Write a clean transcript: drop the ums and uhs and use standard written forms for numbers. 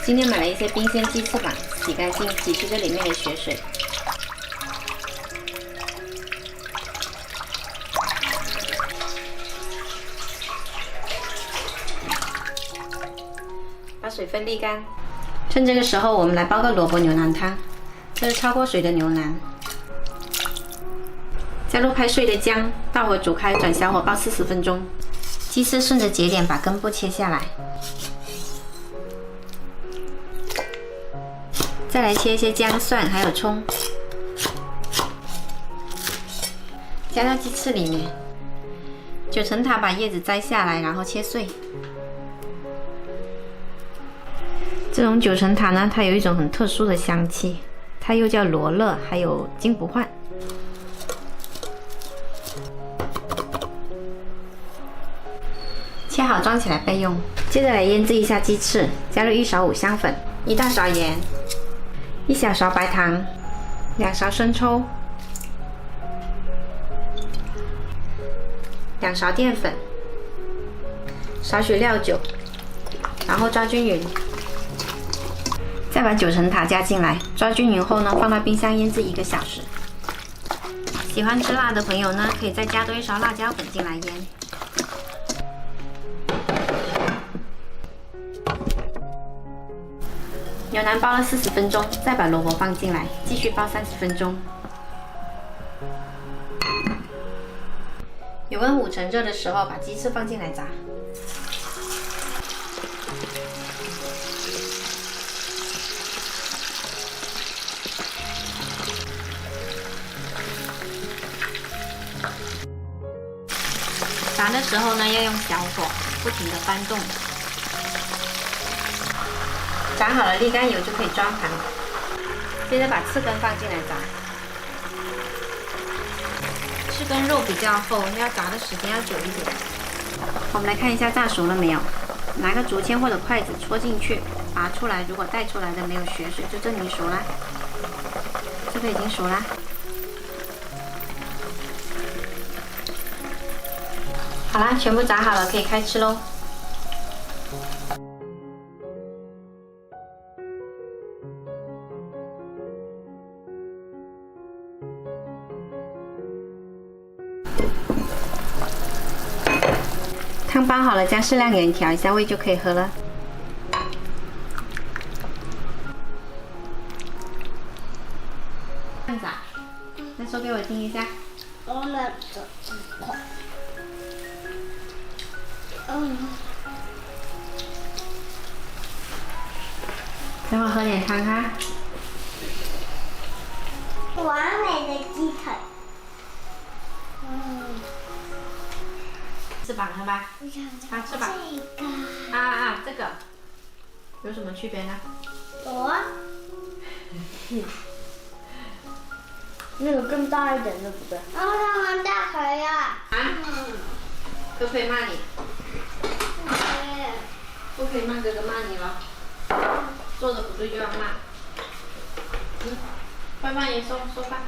今天买了一些冰鲜鸡翅膀，洗干净，挤去这里面的血水。把水分沥干。趁这个时候，我们来煲个萝卜牛腩汤。这是焯过水的牛腩。加入拍碎的姜，大火煮开，转小火煲40分钟。鸡翅顺着节点把根部切下来。 再来切一些姜、蒜，还有葱，加到鸡翅里面。九层塔把叶子摘下来，然后切碎。这种九层塔呢，它有一种很特殊的香气，它又叫罗勒，还有金不换。切好装起来备用。接着来腌制一下鸡翅，加入1勺五香粉，1大勺盐。 1小勺白糖，2勺生抽，2勺淀粉，少许料酒，然后抓均匀。再把九层塔加进来，抓均匀后呢，放到冰箱腌制1个小时。喜欢吃辣的朋友呢，可以再加多1勺辣椒粉进来腌。 牛腩煲了40分钟，再把萝卜放进来，继续煲30分钟。油温5成热的时候，把鸡翅放进来炸。炸的时候呢，要用小火，不停地翻动。 炸好了，沥干油就可以装盘。接着把翅根放进来炸。翅根肉比较厚，要炸的时间要久一点。我们来看一下炸熟了没有？拿个竹签或者筷子戳进去，拔出来。如果带出来的没有血水，就证明熟了。这个已经熟了。好啦，全部炸好了，可以开吃喽。 汤煲好了，加适量盐调一下味就可以喝了。这样子啊？那说给我听一下。等会喝点汤哈。完美的鸡腿。翅膀是吧？啊，翅膀。这个。这个有什么区别呢？那个更大一点，对不对？然后他们大可以啊。可不可以骂你？不可以骂哥哥骂你了。做的不对就要骂。快慢点说吧。